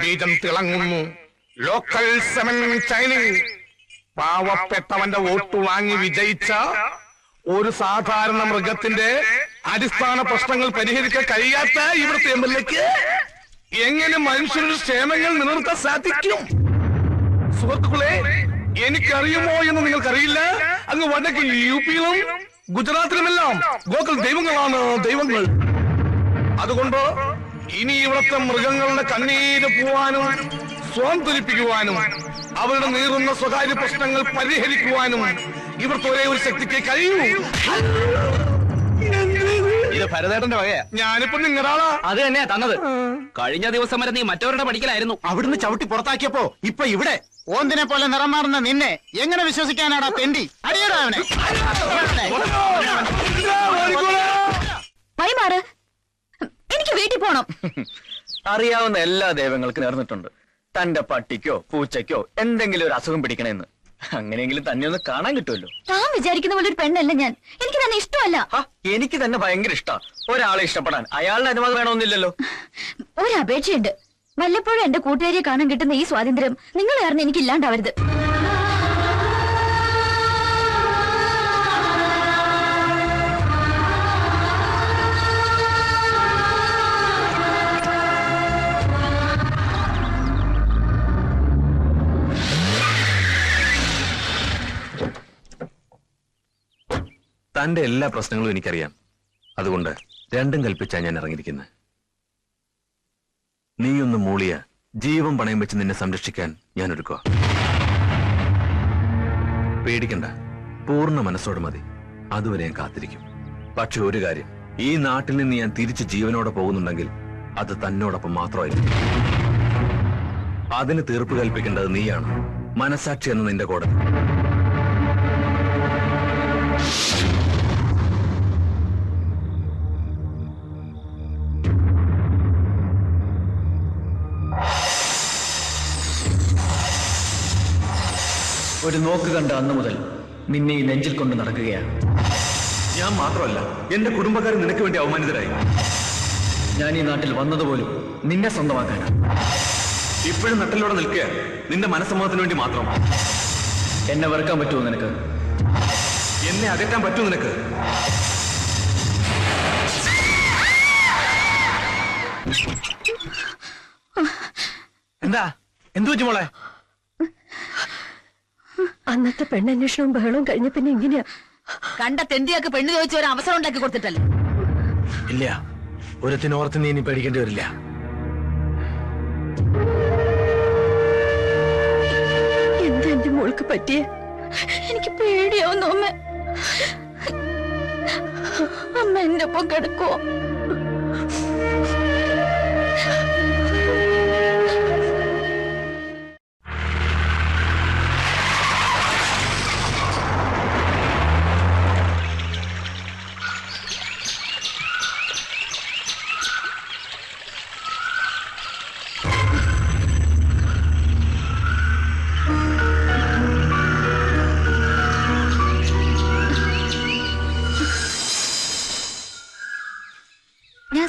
ബീജം തിളങ്ങുന്നു. Local semen ചൈനിങ്. പാവപ്പെട്ടവന്റെ vote വാങ്ങി വിജയിച്ച ഒരു സാധാരണ മൃഗത്തിന്റെ അടിസ്ഥാന പ്രശ്നങ്ങൾ പരിഹരിക്കാൻ കഴിയാത്ത ഇവിടുത്തെ എംഎൽഎക്ക് എങ്ങനെ മനുഷ്യരുടെ ക്ഷേമങ്ങൾ നിലനിർത്താൻ സാധിക്കും? സുഹൃത്തുക്കളെ, എനിക്കറിയുമോ എന്ന് നിങ്ങൾക്കറിയില്ല. അങ്ങ് വടക്ക് യുപിയിലും ഗുജറാത്തിലുമെല്ലാം ഗോകുൽ ദൈവങ്ങളാണ് ദൈവങ്ങൾ. അതുകൊണ്ട് ഇനി ഇവിടുത്തെ മൃഗങ്ങളുടെ കണ്ണീര് പോവാനും സ്വാന്തരിപ്പിക്കുവാനും അവരുടെ നീറുന്ന സ്വകാര്യ പ്രശ്നങ്ങൾ പരിഹരിക്കുവാനും ഇവിടുത്തെ ഒരേ ഒരു ശക്തിക്ക് കഴിയൂ. ഇത് ഭരതേട്ടന്റെ വകയാ. ഞാനിപ്പോ നിങ്ങളാളാ. അത് തന്നെയാ തന്നത്. കഴിഞ്ഞ ദിവസം വരെ നീ മറ്റവരുടെ പഠിക്കലായിരുന്നു. അവിടുന്ന് ചവിട്ടി പുറത്താക്കിയപ്പോ ഇപ്പൊ ഇവിടെ ഓന്തിനെ പോലെ നിറം മാറുന്ന നിന്നെ എങ്ങനെ വിശ്വസിക്കാനാടാ തെണ്ടി? അടിയടാ അവനെ. വഴിമാറ്, എനിക്ക് വീട്ടിൽ പോണം. അറിയാവുന്ന എല്ലാ ദൈവങ്ങൾക്ക് നേർന്നിട്ടുണ്ട്. തന്റെ പട്ടിക്കോ പൂച്ചയ്ക്കോ എന്തെങ്കിലും ഒരു അസുഖം പിടിക്കണമെന്ന്. അങ്ങനെയെങ്കിലും തന്നെ ഒന്ന് കാണാൻ കിട്ടുമല്ലോ. താൻ വിചാരിക്കുന്ന പോലെ ഒരു പെണ്ണല്ല ഞാൻ. എനിക്ക് തന്നെ ഇഷ്ടമല്ല. എനിക്ക് തന്നെ ഭയങ്കര ഇഷ്ട. ഒരാളെ ഇഷ്ടപ്പെടാൻ അയാളുടെ അനുവാദം വേണമെന്നില്ലല്ലോ. ഒരപേക്ഷയുണ്ട്. വല്ലപ്പോഴും എന്റെ കൂട്ടുകാരിയെ കാണാൻ കിട്ടുന്ന ഈ സ്വാതന്ത്ര്യം നിങ്ങൾ കാരണം എനിക്ക് ഇല്ലാണ്ടാവരുത്. തന്റെ എല്ലാ പ്രശ്നങ്ങളും എനിക്കറിയാം. അതുകൊണ്ട് രണ്ടും കൽപ്പിച്ചാ ഞാൻ ഇറങ്ങിയിരിക്കുന്നത്. നീയൊന്ന് മൂളിയ ജീവൻ പണയം വെച്ച് നിന്നെ സംരക്ഷിക്കാൻ ഞാൻ ഒരുക്കുക. പേടിക്കണ്ട, പൂർണ്ണ മനസ്സോടെ മതി. അതുവരെ ഞാൻ കാത്തിരിക്കും. പക്ഷെ ഒരു കാര്യം, ഈ നാട്ടിൽ നിന്ന് ഞാൻ തിരിച്ച് ജീവനോടെ പോകുന്നുണ്ടെങ്കിൽ അത് തന്നോടൊപ്പം മാത്രമായിരിക്കും. അതിന് തീർപ്പ് കൽപ്പിക്കേണ്ടത് നീയാണ്, മനസാക്ഷി എന്ന നിന്റെ കോടതി. ഒരു നോക്ക് കണ്ട അന്ന് മുതൽ നിന്നെ ഈ നെഞ്ചിൽ കൊണ്ട് നടക്കുകയാണ്. ഞാൻ മാത്രമല്ല, എന്റെ കുടുംബക്കാർ നിനക്ക് വേണ്ടി അവമാനിതരായി. ഞാൻ ഈ നാട്ടിൽ വന്നതുപോലും നിന്നെ സ്വന്തമാക്കാനാണ്. ഇപ്പോഴും നട്ടലോടെ നിൽക്കുക നിന്റെ മനസ്സമ്മതത്തിന് വേണ്ടി മാത്രം. എന്നെ വെറുക്കാൻ പറ്റുമോ നിനക്ക്? എന്നെ അകറ്റാൻ പറ്റുമോ നിനക്ക്? എന്താ എന്തു പറ്റി മോളെ? അന്നത്തെ പെണ്ണന്വേഷണവും ബഹളവും കഴിഞ്ഞ പിന്നെ ഇങ്ങനെയാ. കണ്ട തെണ്ടിയൊക്കെ പെണ്ണ് ചോദിച്ച ഒരു അവസരം ഉണ്ടാക്കി കൊടുത്തിട്ടല്ലേ? ഇല്ല, ഒരുത്തിനോർത്ത് നീ ഇനി പേടിക്കേണ്ടി വരില്ല. എന്താ എന്റെ മോൾക്ക് പറ്റിയേ? എനിക്ക് പേടിയാവുന്നു അമ്മ. അമ്മ എന്റെ ഒപ്പം കിടക്കുവോ?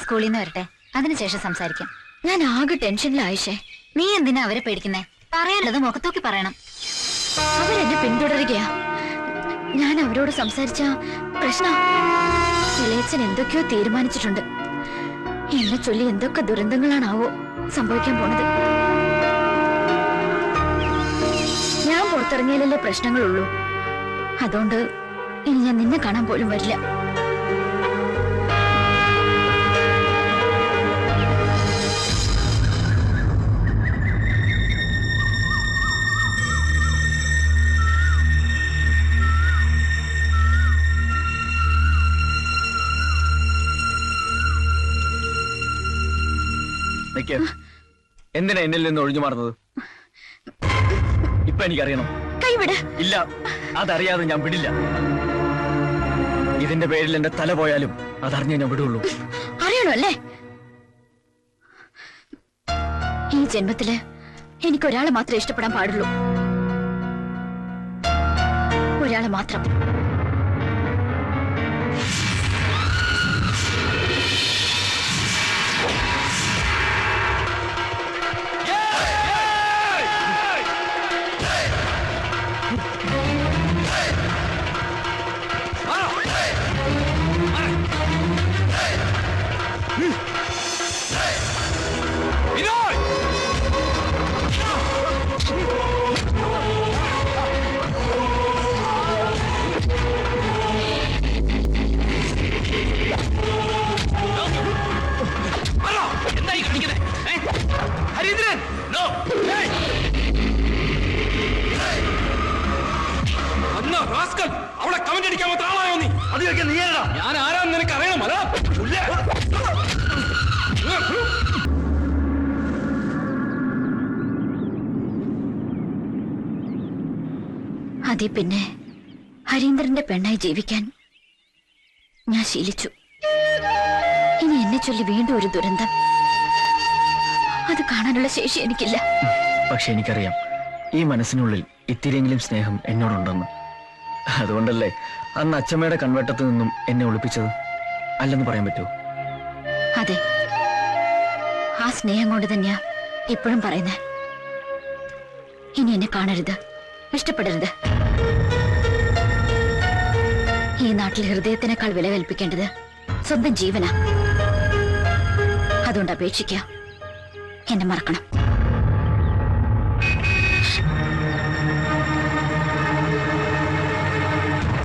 സ്കൂളിൽ നിന്ന് വരട്ടെ, അതിനുശേഷം സംസാരിക്കാം. ഞാൻ ആകെ ടെൻഷനിലായിഷേ. നീ എന്തിനാ അവരെ പേടിക്കുന്നേ? പറയാനുള്ളത് മുഖത്തോക്കി പറയണം. അവരെന്നെ പിന്തുടരുകയാ. ഞാൻ അവരോട് സംസാരിച്ച പ്രശ്നം. ഇളയച്ചൻ എന്തൊക്കെയോ തീരുമാനിച്ചിട്ടുണ്ട്. എന്നെ ചൊല്ലി എന്തൊക്കെ ദുരന്തങ്ങളാണാവോ സംഭവിക്കാൻ പോണത്. ഞാൻ പുറത്തിറങ്ങിയാലല്ലേ പ്രശ്നങ്ങളുള്ളൂ. അതുകൊണ്ട് ഇനി ഞാൻ നിന്നെ കാണാൻ പോലും വരില്ല. എന്തിനാ എന്നിൽ നിന്ന് ഒഴിഞ്ഞു മാറുന്നത്? ഇപ്പൊ എനിക്കറിയണം. കൈവിട്. ഇല്ല, അതറിയാതെ ഞാൻ വിടില്ല. ഇതിന്റെ പേരിൽ എന്റെ തല പോയാലും അതറിഞ്ഞേ ഞാൻ വിടുള്ളൂ. അറിയണോ അല്ലേ? ഈ ജന്മത്തില് എനിക്കൊരാളെ മാത്രമേ ഇഷ്ടപ്പെടാൻ പാടുള്ളൂ. ഒരാളെ മാത്രം. അതേ പിന്നെ ഹരീന്ദ്രന്റെ പെണ്ണായി ജീവിക്കാൻ ഞാൻ ശീലിച്ചു. ഇനി എന്നെ ചൊല്ലി വീണ്ടും ഒരു ദുരന്തം, അത് കാണാനുള്ള ശേഷി എനിക്കില്ല. പക്ഷെ എനിക്കറിയാം ഈ മനസ്സിനുള്ളിൽ ഇത്തിരിയെങ്കിലും സ്നേഹം എന്നോടുണ്ടെന്ന്. അതുകൊണ്ടല്ലേ അന്ന് അച്ഛമ്മയുടെ കൺവെട്ടത്ത് നിന്നും എന്നെ ഒളിപ്പിച്ചത്? അല്ലെന്ന് പറയാൻ പറ്റുമോ? അതെ, ആ സ്നേഹം കൊണ്ട് തന്നെയാ ഇപ്പോഴും പറയുന്നേ. ഇനി എന്നെ കാണരുത്, ഇഷ്ടപ്പെടരുത്. ഈ നാട്ടിൽ ഹൃദയത്തിനേക്കാൾ വില കൽപ്പിക്കേണ്ടത് സ്വന്തം ജീവനാ. അതുകൊണ്ട് അപേക്ഷിക്കുക, എന്നെ മറക്കണം.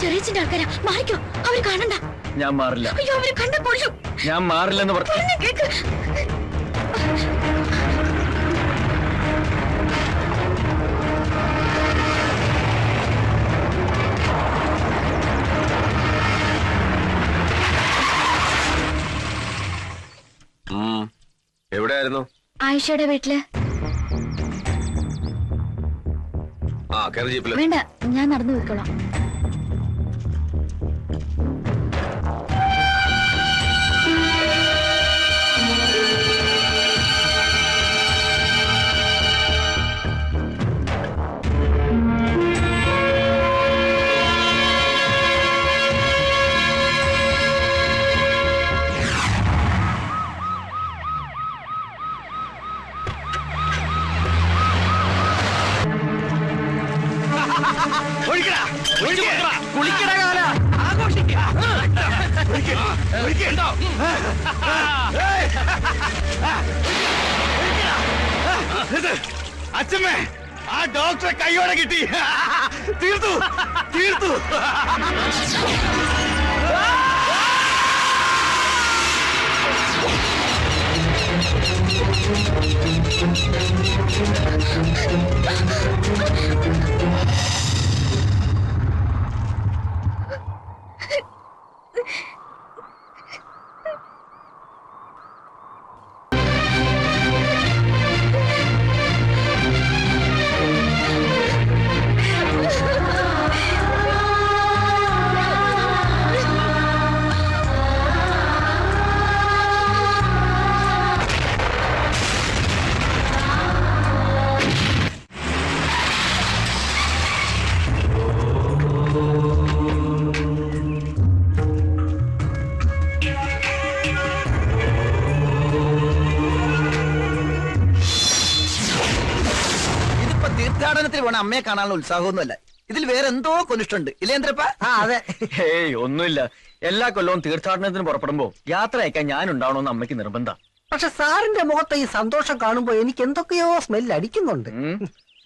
ചെറിയച്ഛന്റെ ആൾക്കാരാ, മാറിക്കോ, അവര് കാണണ്ട. ഞാൻ മാറില്ല. അയ്യോ, അവര് കണ്ട കൊല്ലും. ഞാൻ മാറില്ലെന്ന് പറഞ്ഞു. കേക്ക്. എവിടെയായിരുന്നു? ആയിഷയുടെ വീട്ടില്. ആ, കേറി ജീപ്പില്. വേണ്ട, ഞാൻ നടന്നു പോയിക്കോളാം. അച്ഛമ്മേ, ആ ഡോക്ടറെ കൈയോടെ കിട്ടി. തീർത്തു, തീർത്തു. തീർത്ഥാടനത്തിൽ പോണ അമ്മയെ കാണാനുള്ള ഉത്സാഹമൊന്നുമല്ല. ഇതിൽ വേറെ എന്തോ കൊനിഷ്ടുണ്ട് ഇല്ലേന്ദ്രപ്പ? അതെ. ഹേയ്, ഒന്നുമില്ല. എല്ലാ കൊല്ലവും തീർത്ഥാടനത്തിന് പുറപ്പെടുമ്പോ യാത്ര അയക്കാൻ ഞാൻ ഉണ്ടാവണമെന്ന് അമ്മയ്ക്ക് നിർബന്ധം. പക്ഷെ സാറിന്റെ മുഖത്ത് ഈ സന്തോഷം കാണുമ്പോ എനിക്ക് എന്തൊക്കെയോ സ്മെല്ല് അടിക്കുന്നുണ്ട്.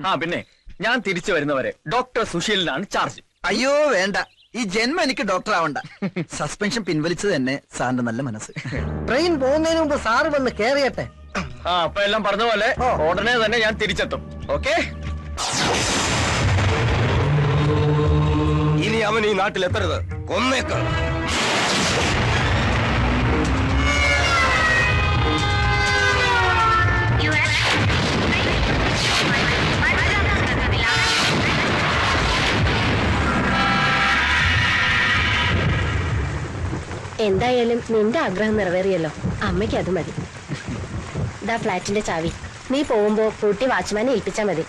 ആ, പിന്നെ ഞാൻ തിരിച്ചു വരുന്നവരെ ഡോക്ടർ സുശീലിനാണ് ചാർജ്. അയ്യോ വേണ്ട, ഈ ജന്മം എനിക്ക് ഡോക്ടർ ആവണ്ട. സസ്പെൻഷൻ പിൻവലിച്ചത് തന്നെ സാറിന്റെ നല്ല മനസ്സ്. ട്രെയിൻ പോകുന്നതിന് മുമ്പ് സാറ് വന്ന് കേറിയട്ടെ. ആ, അപ്പൊ എല്ലാം പറഞ്ഞ പോലെ ഉടനെ തന്നെ ഞാൻ തിരിച്ചെത്തും. ഓക്കെ? ഇനി അവൻ ഈ നാട്ടിൽ എത്തരുത്, കൊന്നേക്കാം. എന്തായാലും നിന്റെ ആഗ്രഹം നിറവേറിയല്ലോ. അമ്മയ്ക്ക് അത് മതി. ദാ ഫ്ലാറ്റിന്റെ ചാവി. നീ പോകുമ്പോ കൂട്ടി വാച്ച്മാനെ ഏൽപ്പിച്ചാ മതി.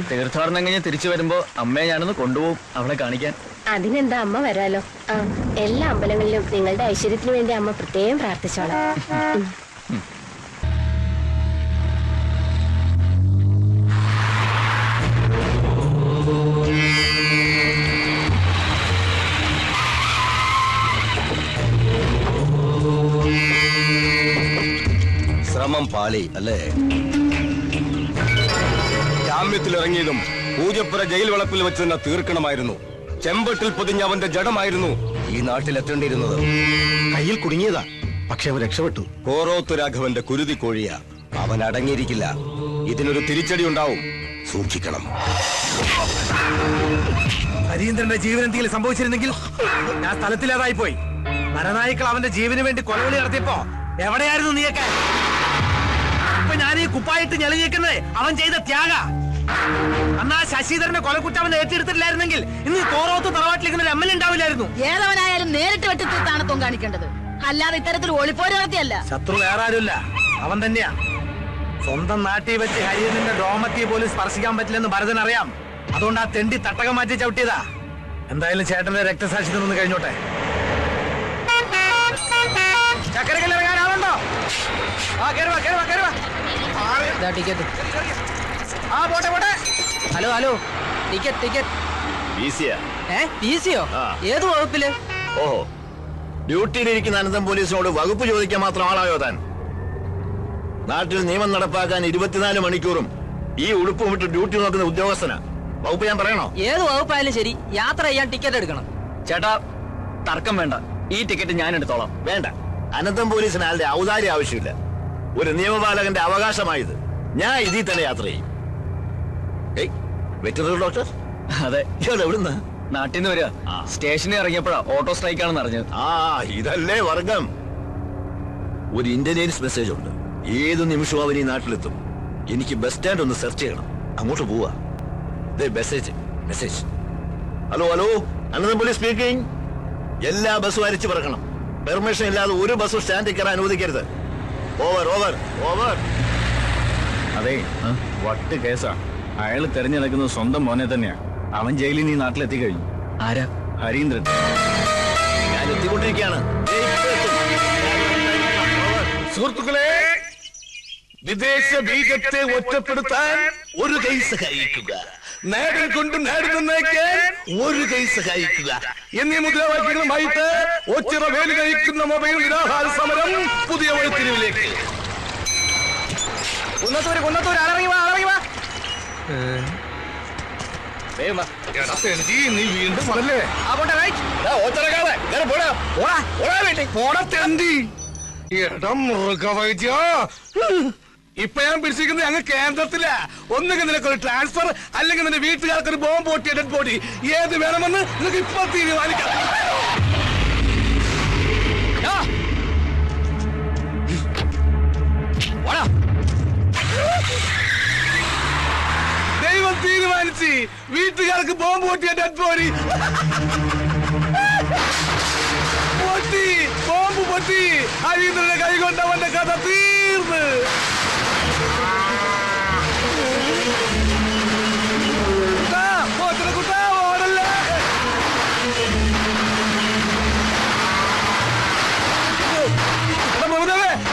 തീർത്ഥാടനം കഴിഞ്ഞ് തിരിച്ചു വരുമ്പോ അമ്മയെ ഞാനൊന്ന് കൊണ്ടുപോകും അവളെ കാണിക്കാൻ. അതിനെന്താ, അമ്മ വരാലോ. ആ, എല്ലാ അമ്പലങ്ങളിലും നിങ്ങളുടെ ഐശ്വര്യത്തിന് വേണ്ടി അമ്മ പ്രത്യേകം പ്രാർത്ഥിച്ചോളാം. ശ്രമം പാളി അല്ലേ? ജാമ്യത്തിലിറങ്ങിയതും പൂജപ്പുര ജയിൽ വളപ്പിൽ വെച്ച് തന്നെ തീർക്കണമായിരുന്നു. ചെമ്പട്ടിൽ പൊതിഞ്ഞ അവന്റെ ജഡമായിരുന്നു ഈ നാട്ടിലെത്തേണ്ടിയിരുന്നത്. കയ്യിൽ കുടുങ്ങിയതാ, പക്ഷെ അവൻ രക്ഷപ്പെട്ടു. കോറോത്ത് രാഘവന്റെ കുരുതി കോഴിയ. അവൻ അടങ്ങിയിരിക്കില്ല. ഇതിനൊരു തിരിച്ചടി ഉണ്ടാവും, സൂക്ഷിക്കണം. ഹരീന്ദ്രന്റെ ജീവനെന്തെങ്കിലും സംഭവിച്ചിരുന്നെങ്കിൽ ഞാൻ സ്ഥലത്തിലേതായി പോയി. നരനായിക്കൾ അവന്റെ ജീവന് വേണ്ടി കൊലവിളി നടത്തിയപ്പോ എവിടെയായിരുന്നു നീയൊക്കെ? ഇപ്പൊ ഞാൻ ഈ കുപ്പായിട്ട് ഞെളിഞ്ഞേക്കുന്നത് അവൻ ചെയ്ത ത്യാഗ. അന്നാ ശശിധരനെ കൊലക്കുറ്റവൻ ഏറ്റെടുത്തിട്ടില്ലായിരുന്നെങ്കിൽ ഇന്ന് കോറോത്ത് തറവാട്ടിലിരിക്കുന്ന ഒരു എംഎൽഎ ഉണ്ടാവില്ലായിരുന്നു. ഏതവനായാലും നേരിട്ട് വെട്ടിത്താണത്വം കാണിക്കേണ്ടത്, അല്ലാതെ ഇത്തരത്തിൽ ഒളിപ്പോര് നടത്തിയല്ല. ശത്രു വേറെ ആരുമില്ല, അവൻ തന്നെയാ. സ്വന്തം നാട്ടിൽ വെച്ച് ഹരിയന്റെ ഡോമത്തിയെ പോലും സ്പർശിക്കാൻ പറ്റില്ലെന്ന് ഭരതൻ അറിയാം. അതുകൊണ്ട് ആ തെണ്ടി തട്ടകം മാറ്റി ചവിട്ടിയതാ. എന്തായാലും ചേട്ടന്റെ രക്തസാക്ഷിത്വം ഒന്ന് കഴിഞ്ഞോട്ടെ. ചക്കരക്കല്ല് ഇറങ്ങാൻ ആളുണ്ടോ? ടിക്കറ്റ്. ആ പോട്ടെ പോട്ടെ. Hello hello, ticket ticket. ഏത് വകുപ്പില്? ഓഹോ, ഡ്യൂട്ടിയിലിരിക്കുന്ന അനന്തം പോലീസിനോട് വകുപ്പ് ചോദിക്കാൻ മാത്രം ആളായോ താൻ? നാട്ടിൽ നിയമം നടപ്പാക്കാൻ 24 മണിക്കൂറും ഈ ഉടുപ്പും ഇട്ട് ഡ്യൂട്ടി നോക്കുന്ന ഉദ്യോഗസ്ഥനാ. വകുപ്പ് ഞാൻ പറയണോ? ഏത് വകുപ്പായാലും ശരി, യാത്ര ചെയ്യാൻ ടിക്കറ്റ് എടുക്കണം. ചേട്ടാ, തർക്കം വേണ്ട, ഈ ടിക്കറ്റ് ഞാൻ എടുത്തോളാം. വേണ്ട, അനന്തം പോലീസിന് ആളുടെ ഔദാര്യം ആവശ്യമില്ല. ഒരു നിയമപാലകന്റെ അവകാശമായത്. ഞാൻ ഇതിൽ തന്നെ യാത്ര ചെയ്യും. Veterinary doctor? അതെ. എവിടുന്ന്? നാട്ടിൽ നിന്ന് വരിക. സ്റ്റേഷനിൽ ഇറങ്ങിയപ്പോഴാ ഓട്ടോ സ്ട്രൈക്കാണെന്ന് അറിഞ്ഞത്. ഇതല്ലേ വർഗം. ഒരു ഇന്റലിജൻസ് മെസ്സേജ് ഉണ്ട്. ഏത് നിമിഷവും അവൻ ഈ നാട്ടിലെത്തും. എനിക്ക് ബസ് സ്റ്റാൻഡ് ഒന്ന് സെർച്ച് ചെയ്യണം. അങ്ങോട്ട് പോവാ. Message message. Hello hello, Anantham police speaking. എല്ലാ ബസ്സും അരിച്ചു പറക്കണം. പെർമിഷൻ ഇല്ലാതെ ഒരു ബസ്സും സ്റ്റാൻഡിൽ കയറാൻ അനുവദിക്കരുത്. Over over over. അതെ, വട്ട് കേസാ. അയാൾ തെരഞ്ഞെടുക്കുന്നത് സ്വന്തം മോനെ തന്നെയാ. അവൻ ജയിലിൽ നിന്ന് നാട്ടിലെത്തി കഴിഞ്ഞു. ആരാ? ഹരീന്ദ്രൻ. ഞാൻ എത്തിക്കൊണ്ടിരിക്കുകയാണ്. സുഹൃത്തുക്കളെ, വിദേശ ബീജത്തെ ഒറ്റപ്പെടുത്താൻ ഒരു കൈ സഹായിക്കുക, നാടിൽ കൊണ്ട് നാട് നന്നാക്കാൻ ഒരു കൈ സഹായിക്കുക എന്നീ മുദ്രാവാക്യങ്ങളുമായിട്ട് ഒച്ചിറ വേലി കഴിക്കുന്ന മൊബൈൽ നിരാഹാര സമരം പുതിയ വഴിത്തിരിവിലേക്ക്. കൊന്നത്തൂര് ആളിറങ്ങി വാ. നീ വീണ്ടും പറഞ്ഞല്ലേ? ഇപ്പൊ ഞാൻ പിടിച്ചിരിക്കുന്നത് ഞങ്ങൾ കേന്ദ്രത്തില. ഒന്നുകിൽ നിനക്കൊരു ട്രാൻസ്ഫർ, അല്ലെങ്കിൽ നിന്റെ വീട്ടുകാർക്കൊരു ബോംബ് പൊട്ടിയ ഡെഡ് ബോഡി. ഏത് വേണമെന്ന് നിനക്ക് ഇപ്പൊ തീരുമാനിക്കാം. ദൈവം തീരുമാനിച്ച് വീട്ടുകാർക്ക് ബോംബ് പൊട്ടിയ ഡെഡ് ബോഡി പൊട്ടി. ബോംബ് പൊട്ടി. ഹരീന്ദ്രന്റെ കൈ കൊണ്ട് അവന്റെ കഥ തീർന്ന്. കുട്ടാ ഓടല്ലേ.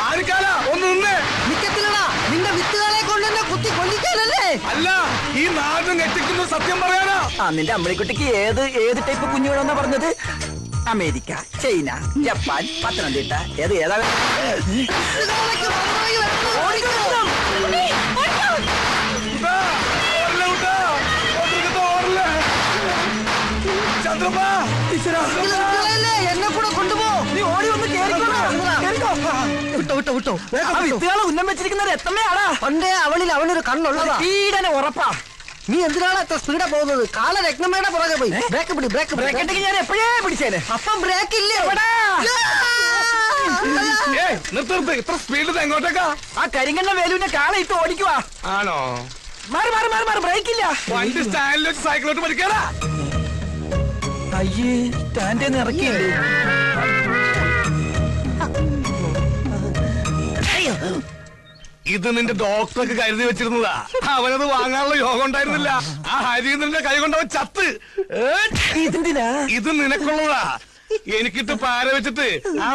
ആരിക്കാല ഒന്ന് നിന്നേ. നിന്റെ വിത്തുകളെ കൊണ്ട് കുത്തി കൊല്ലിക്കാനല്ലേ? അല്ല, ഈ നാടും ഞെട്ടിക്കുന്ന സത്യം പറയാനാ. നിന്റെ അമ്മണിക്കുട്ടിക്ക് ഏത് ടൈപ്പ് കുഞ്ഞു വേണമെന്നാ പറഞ്ഞത്? അമേരിക്ക, ചൈന, ജപ്പാൻ, പത്തനംതിട്ട, ഏതാ? എന്നെ കൂടെ കൊണ്ടുപോ. നീ ഓടി വന്ന് വിട്ടോ. വിത്തുകളെ ഉന്നം വെച്ചിരിക്കുന്നത് എത്തമ്മയാടാ. പണ്ടേ അവനൊരു കണ്ണുള്ളതാ. സ്പീഡനെ ഉറപ്പാ. നീ എന്തിനാണ് എത്ര സ്പീഡാ പോകുന്നത്? കാല രത്നമ്മയുടെ പുറകെ പോയി. ബ്രേക്ക് ഞാൻ എപ്പോഴേ പിടിച്ചേനെ. അപ്പം ബ്രേക്ക് ഇല്ലേ? നിർത്ത്. ഇത്ര സ്പീഡിൽ എങ്ങോട്ടേക്കാ? ആ കരിങ്കണ്ണ വേലുവിന്റെ കാള ഇട്ട് ഓടിക്കുവാ. ആണോ? മാറി ബ്രേക്ക് ഇല്ല. വണ്ടി സ്റ്റാൻഡിൽ വെച്ച് സൈക്കിളോട്ട് പഠിക്കാനാ. അയ്യേ, സ്റ്റാൻഡിൽ നിന്ന് ഇറക്കിയില്ലേ? ഇത് നിന്റെ ഡോക്ടർക്ക് കരുതി വെച്ചിരുന്നതാ. അവനത് വാങ്ങാനുള്ള യോഗം ഉണ്ടായിരുന്നില്ല. ആ ഹരീന്ദ്രന്റെ കൈ കൊണ്ടവൻ ചത്ത്. ഇതെന്തിനാ? ഇത് നിനക്കുള്ളതാ. എനിക്കിട്ട് പാര വെച്ചിട്ട് ആ